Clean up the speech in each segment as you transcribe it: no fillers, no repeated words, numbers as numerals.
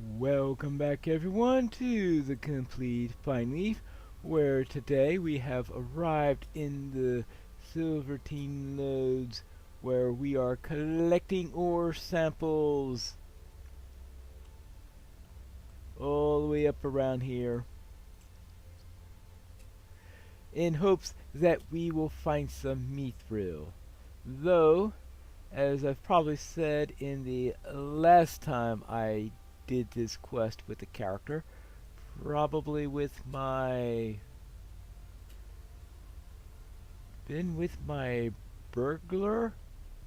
Welcome back everyone to the complete Pineleaf, where today we have arrived in the Silvertine Lodes, where we are collecting ore samples all the way up around here, in hopes that we will find some mithril. Though, as I've probably said in the last time I did this quest with the character, probably with my burglar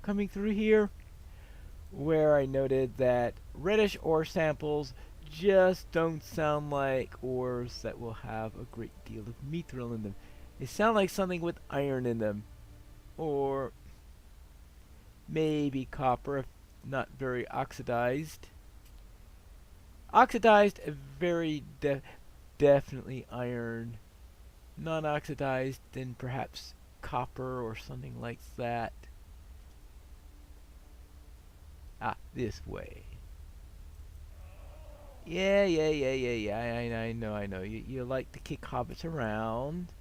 coming through here, where I noted that reddish ore samples just don't sound like ores that will have a great deal of mithril in them. They sound like something with iron in them, or maybe copper if not very oxidized. Oxidized, very definitely iron. Non-oxidized, then perhaps copper or something like that. Ah, this way. Yeah. I know. You like to kick hobbits around,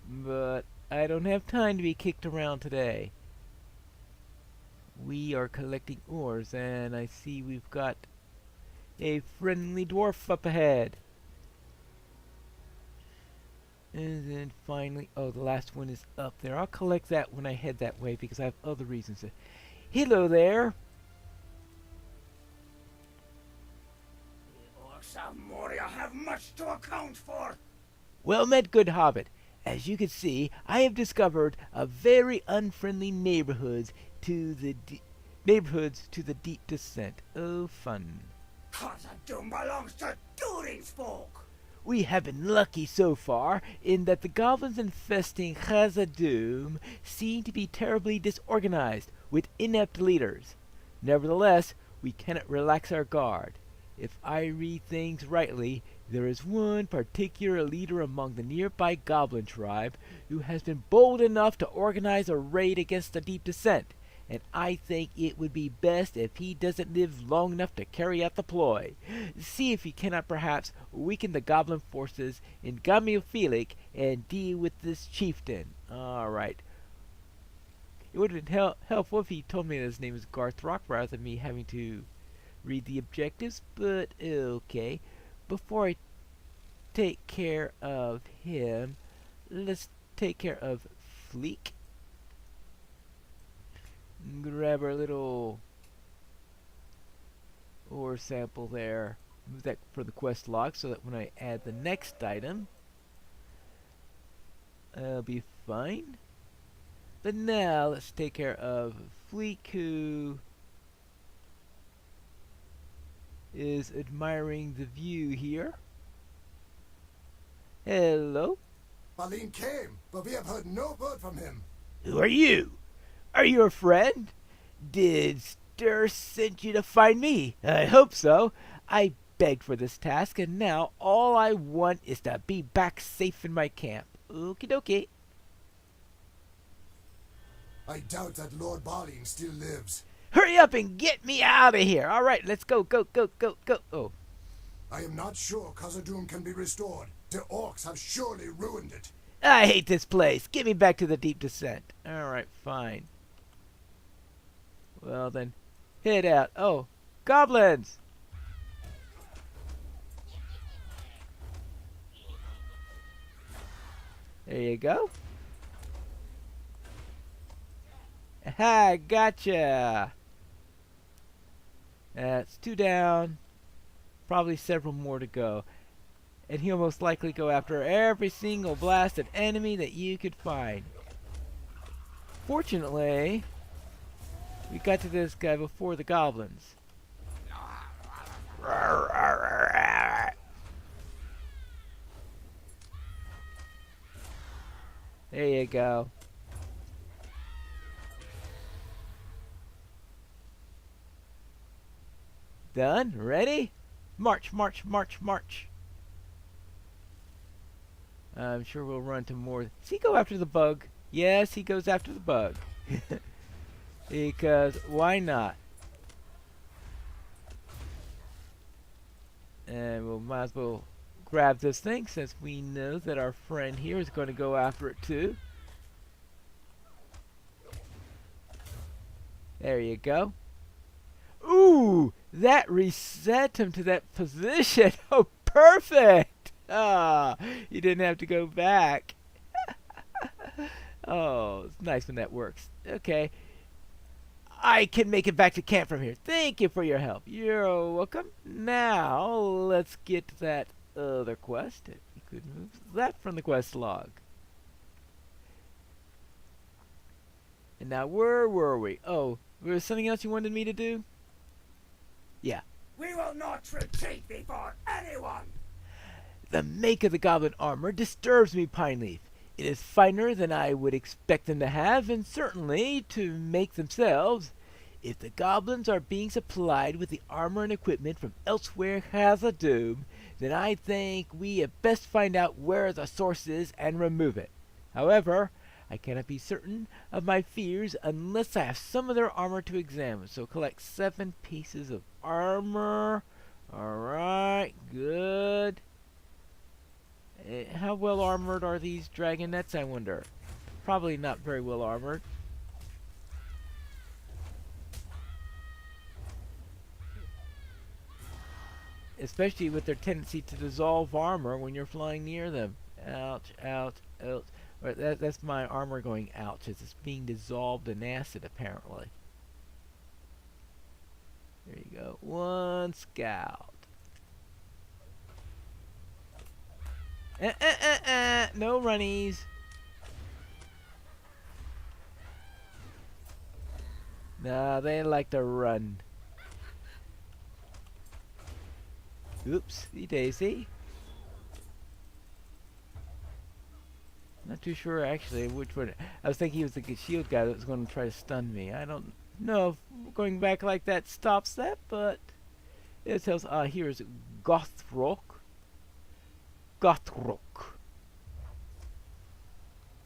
but I don't have time to be kicked around today. We are collecting ores, and I see we've got a friendly dwarf up ahead. And then finally, oh, the last one is up there. I'll collect that when I head that way because I have other reasons to. Hello there. The orcs of Moria have much to account for. Well met, good hobbit. As you can see, I have discovered a very unfriendly neighborhoods to the deep descent. Oh, fun. Khazad-dûm belongs to Durin's folk. We have been lucky so far in that the goblins infesting Khazad-dûm seem to be terribly disorganized with inept leaders. Nevertheless, we cannot relax our guard. If I read things rightly, there is one particular leader among the nearby goblin tribe who has been bold enough to organize a raid against the deep descent, and I think it would be best if he doesn't live long enough to carry out the ploy. See if you cannot perhaps weaken the goblin forces in Gamilphilic and deal with this chieftain. Alright. It would have been helpful if he told me that his name is Garthrock rather than me having to read the objectives, but okay. Before I take care of him, let's take care of Fleek. Grab our little ore sample there. Move that for the quest log so that when I add the next item, I'll be fine. But now let's take care of Fleek, who is admiring the view here. Hello? Balin came, but we have heard no word from him. Who are you? Are you a friend? Did Stir send you to find me? I hope so. I begged for this task, and now all I want is to be back safe in my camp. Okie dokie. I doubt that Lord Balin still lives. Hurry up and get me out of here. All right, let's go. Oh. I am not sure Khazad-dûm can be restored. The orcs have surely ruined it. I hate this place. Get me back to the deep descent. All right, fine. Well then, head out. Oh, goblins! There you go. Aha, gotcha! That's 2 down. Probably several more to go. And he'll most likely go after every single blasted enemy that you could find. Fortunately, we got to this guy before the goblins. There you go. Done? Ready? March. I'm sure we'll run to more. Does he go after the bug? Yes, he goes after the bug. Because why not? might as well grab this thing since we know that our friend here is going to go after it too. There you go. Ooh, that reset him to that position. Oh, perfect. Ah, you didn't have to go back. Oh, it's nice when that works. Okay. I can make it back to camp from here. Thank you for your help. You're welcome. Now, let's get to that other quest. If you could move that from the quest log. And now, where were we? Oh, there was something else you wanted me to do? Yeah. We will not retreat before anyone. The make of the goblin armor disturbs me, Pineleaf. It is finer than I would expect them to have, and certainly to make themselves. If the goblins are being supplied with the armor and equipment from elsewhere Khazad-dûm, then I think we had best find out where the source is and remove it. However, I cannot be certain of my fears unless I have some of their armor to examine. So collect 7 pieces of armor. Alright, good. How well armored are these dragonettes, I wonder? Probably not very well armored. Especially with their tendency to dissolve armor when you're flying near them. Ouch, ouch, ouch. That's my armor going ouch as it's being dissolved in acid, apparently. There you go. 1 scout. No runnies. No, they like to run. Oopsie daisy. Not too sure actually which one. I was thinking he was the shield guy that was going to try to stun me. I don't know if going back like that stops that, but it tells. Here's Gothrock. Gothrock.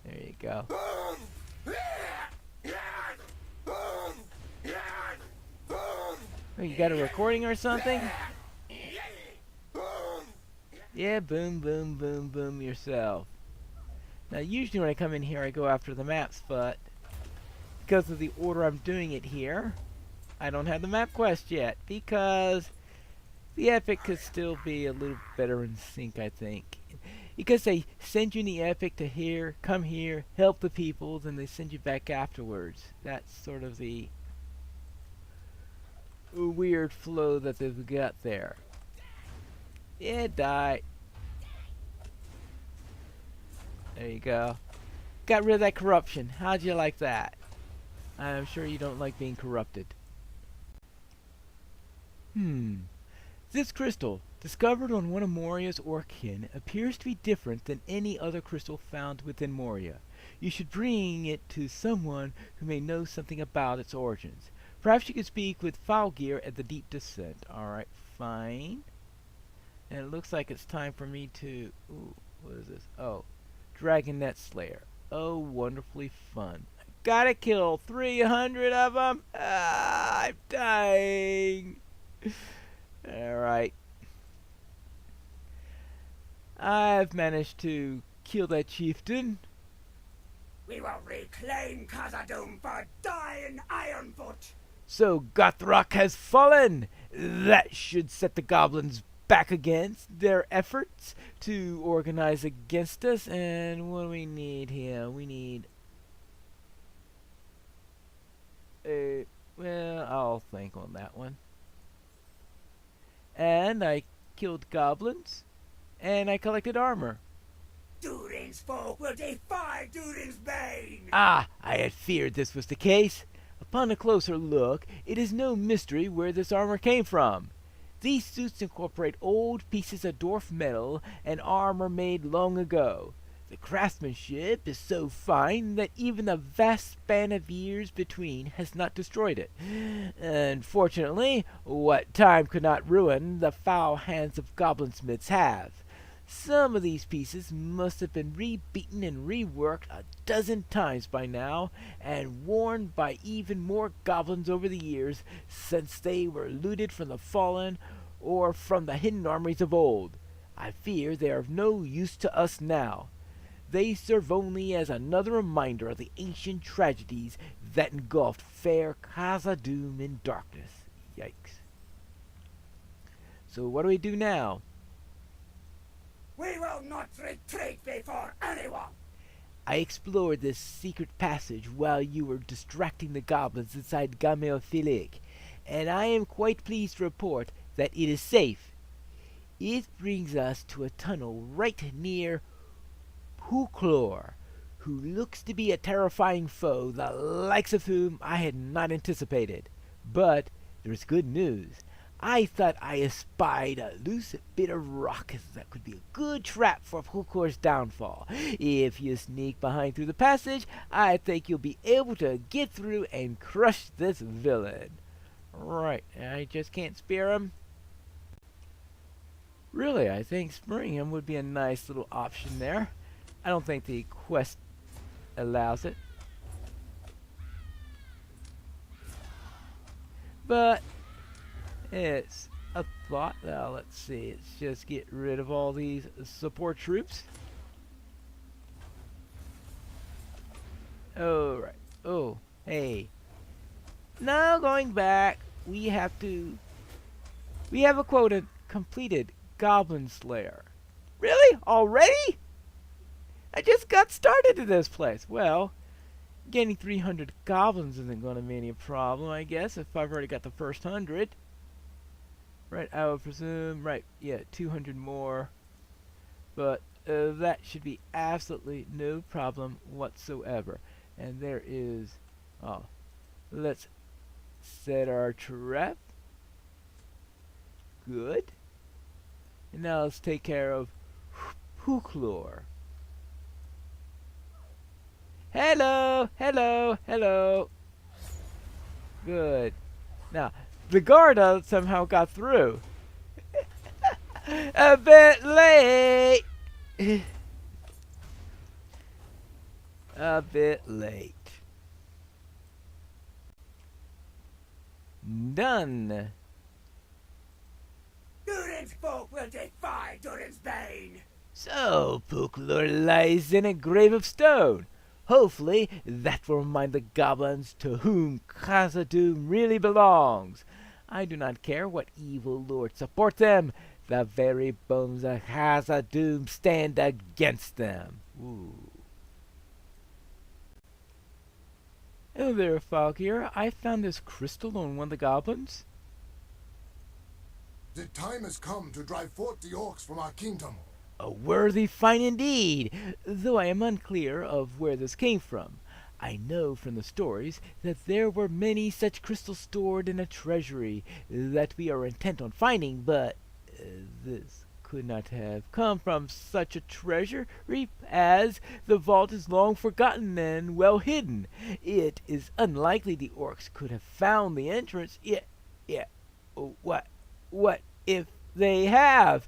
There you go. Oh, you got a recording or something? Yeah, boom, boom, boom, boom yourself. Now, usually when I come in here, I go after the maps, but because of the order I'm doing it here, I don't have the map quest yet, because the epic could still be a little better in sync, I think. Because they send you in the epic to here, come here, help the people, then they send you back afterwards. That's sort of the weird flow that they've got there. Yeah, die. There you go. Got rid of that corruption. How'd you like that? I'm sure you don't like being corrupted. This crystal, discovered on one of Moria's Orkin, appears to be different than any other crystal found within Moria. You should bring it to someone who may know something about its origins. Perhaps you could speak with Falgear at the Deep Descent. Alright, fine. And it looks like it's time for me to... Ooh, what is this? Oh, Dragonet Slayer. Oh, wonderfully fun. Gotta kill 300 of them! Ah, I'm dying! Alright. I've managed to kill that chieftain. We will reclaim Khazad-dûm for dying Ironfoot. So Gothrock has fallen! That should set the goblins back against their efforts to organize against us. And what do we need here? We need... well, I'll think on that one. And I killed goblins. And I collected armor. Durin's folk will defy Durin's bane. Ah, I had feared this was the case. Upon a closer look, it is no mystery where this armor came from. These suits incorporate old pieces of dwarf metal and armor made long ago. The craftsmanship is so fine that even the vast span of years between has not destroyed it. Unfortunately, what time could not ruin, the foul hands of goblinsmiths have. Some of these pieces must have been rebeaten and reworked a dozen times by now, and worn by even more goblins over the years, since they were looted from the fallen or from the hidden armories of old. I fear they are of no use to us now. They serve only as another reminder of the ancient tragedies that engulfed fair Khazad-dûm in darkness. Yikes. So what do we do now? We will not retreat before anyone. I explored this secret passage while you were distracting the goblins inside Gamel Filik, and I am quite pleased to report that it is safe. It brings us to a tunnel right near Huklor, who looks to be a terrifying foe, the likes of whom I had not anticipated. But there's good news. I thought I espied a loose bit of rock that could be a good trap for Huklor's downfall. If you sneak behind through the passage, I think you'll be able to get through and crush this villain. Right, I just can't spear him. Really, I think spearing him would be a nice little option there. I don't think the quest allows it. But it's a thought. Now, let's see. Let's just get rid of all these support troops. Alright. Oh, hey. Now, going back, we have a quota completed. Goblin Slayer. Really? Already? I just got started in this place. Well, getting 300 goblins isn't going to be any problem, I guess, if I've already got the first 100. Right, I would presume. Right, yeah, 200 more. But that should be absolutely no problem whatsoever. And there is... Oh, let's set our trap. Good. And now let's take care of Huklor. Hello, hello, hello. Good. Now, the Garda somehow got through. A bit late. A bit late. Done. Durin's folk will defy Durin's bane. So, Huklor lies in a grave of stone. Hopefully, that will remind the goblins to whom Khazad-dûm really belongs. I do not care what evil lord supports them. The very bones of Khazad-dûm stand against them. Ooh. Hello there, Falkir. I found this crystal on one of the goblins. The time has come to drive forth the orcs from our kingdom. A worthy find indeed, though I am unclear of where this came from. I know from the stories that there were many such crystals stored in a treasury that we are intent on finding, but this could not have come from such a treasury, as the vault is long forgotten and well hidden. It is unlikely the orcs could have found the entrance. Yeah. What if they have?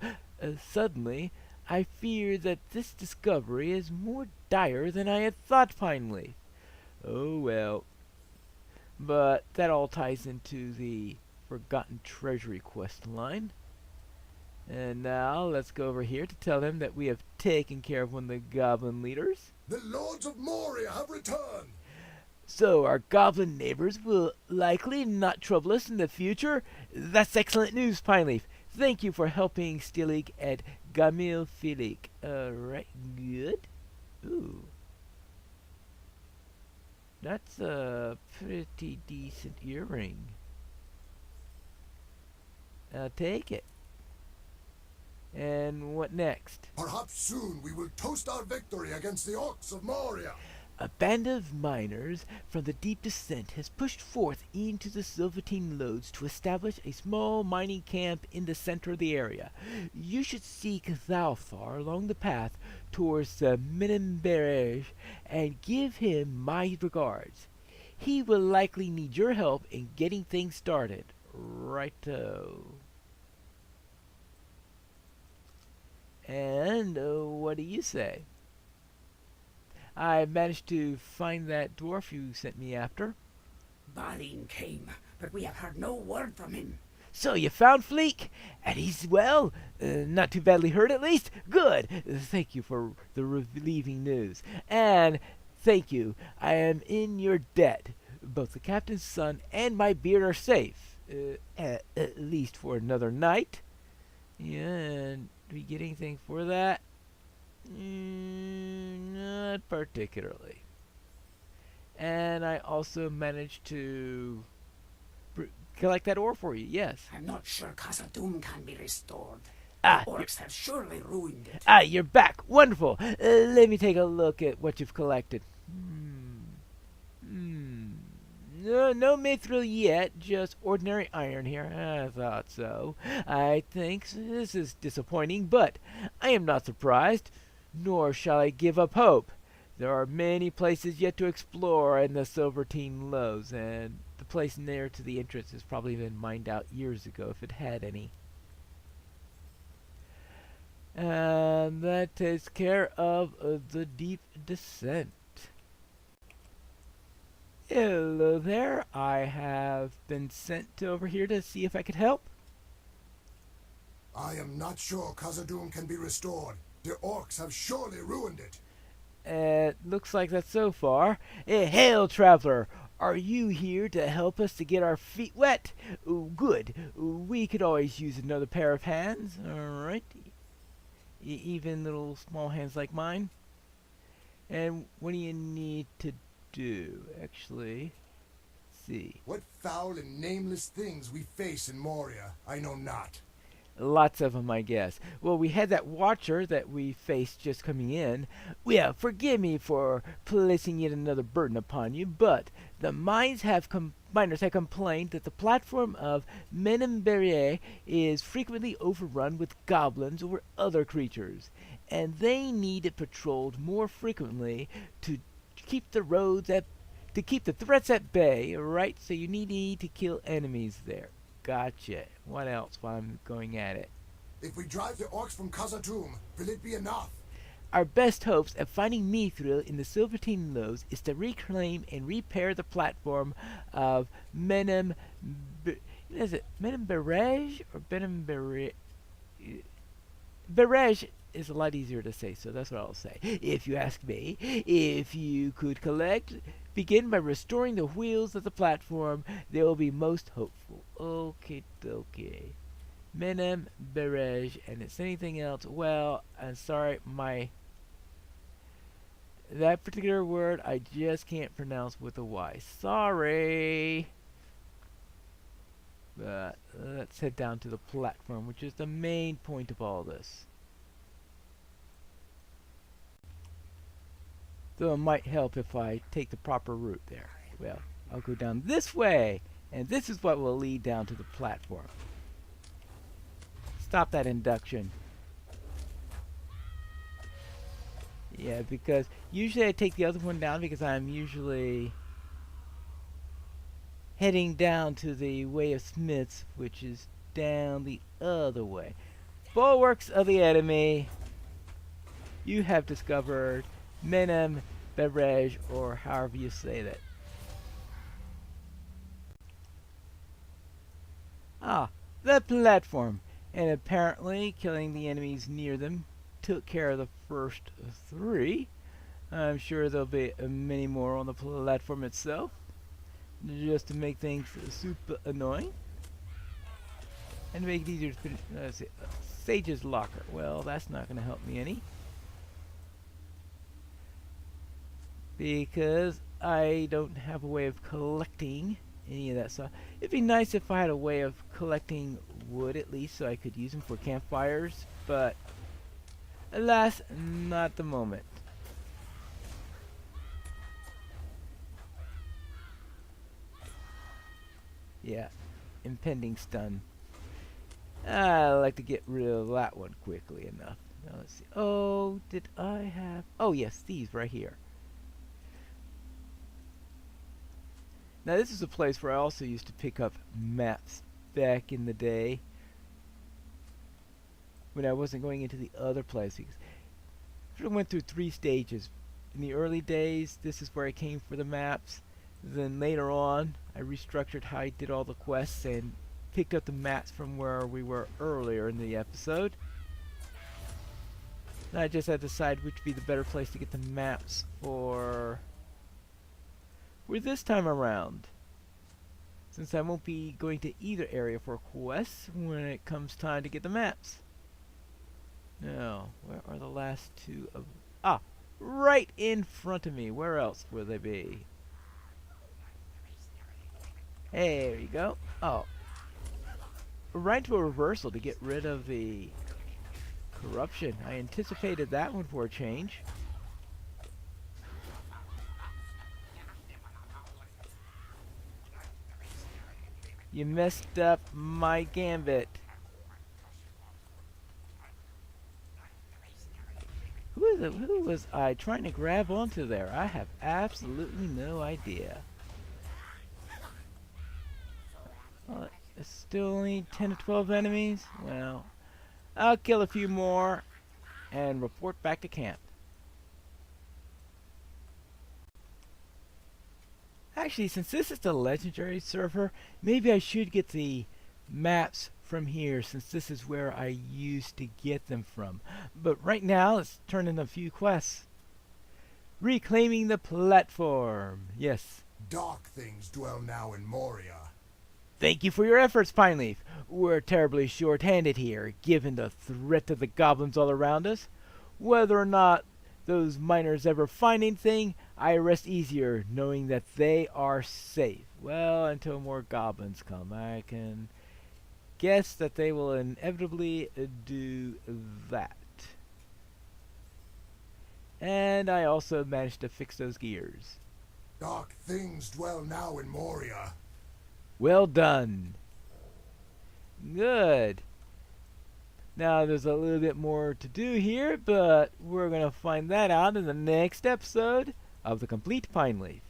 Suddenly, I fear that this discovery is more dire than I had thought, Pineleaf. Oh well. But that all ties into the Forgotten Treasury quest line. And now let's go over here to tell them that we have taken care of one of the goblin leaders. The lords of Moria have returned. So our goblin neighbors will likely not trouble us in the future. That's excellent news, Pineleaf. Thank you for helping Stilig at Gamel Filik. Alright, good. Ooh. That's a pretty decent earring. I'll take it. And what next? Perhaps soon we will toast our victory against the orcs of Moria. A band of miners from the deep descent has pushed forth into the Silvertine Lodes to establish a small mining camp in the center of the area. You should seek Thalfar along the path towards the Minimberge and give him my regards. He will likely need your help in getting things started. Righto. And what do you say? I managed to find that dwarf you sent me after. Balin came, but we have heard no word from him. So you found Fleek, and he's well, not too badly hurt at least. Good. Thank you for the relieving news, and thank you. I am in your debt. Both the captain's son and my beard are safe, at least for another night. Yeah, and do we get anything for that? Not particularly. And I also managed to collect that ore for you, yes. I'm not sure Khazad-dûm can be restored. Ah, The orcs have surely ruined it. Ah, you're back. Wonderful. Let me take a look at what you've collected. No mithril yet, just ordinary iron here. I thought so. I think this is disappointing, but I am not surprised, nor shall I give up hope. There are many places yet to explore in the Silvertine Lodes, and the place near to the entrance has probably been mined out years ago, if it had any. And that takes care of the deep descent. Hello there. I have been sent over here to see if I could help. I am not sure Khazad-dûm can be restored. The orcs have surely ruined it. It looks like that so far. Hail, traveler! Are you here to help us to get our feet wet? Good. We could always use another pair of hands. All right. Even little small hands like mine. And what do you need to do, actually? Let's see. What foul and nameless things we face in Moria, I know not. Lots of them, I guess. Well, we had that watcher that we faced just coming in. Well, forgive me for placing yet another burden upon you, but the miners have complained that the platform of Menembere is frequently overrun with goblins or other creatures, and they need it patrolled more frequently to keep the threats at bay. Right? So you need to kill enemies there. Gotcha. What else while I'm going at it? If we drive the orcs from Khazad-dûm, will it be enough? Our best hopes of finding mithril in the Silvertine Lodes is to reclaim and repair the platform of is it Menemberej or Benemberej? Berej is a lot easier to say, so that's what I'll say. If you ask me, if you could begin by restoring the wheels of the platform, they will be most hopeful. Okay, okay. Menem, Berej, and it's anything else. Well, I'm sorry, that particular word I just can't pronounce with a Y. Sorry. But let's head down to the platform, which is the main point of all this. Though it might help if I take the proper route there. Well, I'll go down this way, and this is what will lead down to the platform. Stop that induction. Yeah, because usually I take the other one down because I'm usually heading down to the Way of Smiths, which is down the other way. Bulwarks of the enemy. You have discovered Menem, Berej, or however you say that. Ah, the platform. And apparently killing the enemies near them took care of the first 3. I'm sure there'll be many more on the platform itself, just to make things super annoying. And to make it easier to finish. Let's see, Sage's Locker. Well, that's not going to help me any. Because I don't have a way of collecting any of that stuff. It'd be nice if I had a way of collecting wood at least so I could use them for campfires, but alas, not the moment. Yeah, impending stun. I like to get rid of that one quickly enough. Now let's see. Oh, did I have... Oh yes, these right here. Now this is a place where I also used to pick up maps back in the day when I wasn't going into the other places. I went through 3 stages. In the early days, this is where I came for the maps. Then later on, I restructured how I did all the quests, and picked up the maps from where we were earlier in the episode. And I just had to decide which would be the better place to get the maps for this time around. Since I won't be going to either area for quests when it comes time to get the maps. Now, where are the last two of... Ah! Right in front of me. Where else will they be? Hey, there you go. Oh. Right to a reversal to get rid of the corruption. I anticipated that one for a change. You messed up my gambit. Who was I trying to grab onto there? I have absolutely no idea. There's still only 10 to 12 enemies? Well, I'll kill a few more and report back to camp. Actually, since this is the legendary server, maybe I should get the maps from here, since this is where I used to get them from. But right now, let's turn in a few quests. Reclaiming the platform. Yes. Dark things dwell now in Moria. Thank you for your efforts, Pineleaf. We're terribly short-handed here, given the threat of the goblins all around us. Whether or not those miners ever find anything, I rest easier knowing that they are safe. Well, until more goblins come, I can guess that they will inevitably do that. And I also managed to fix those gears. Dark things dwell now in Moria. Well done. Good. Now there's a little bit more to do here, but we're going to find that out in the next episode of The Complete Pineleaf.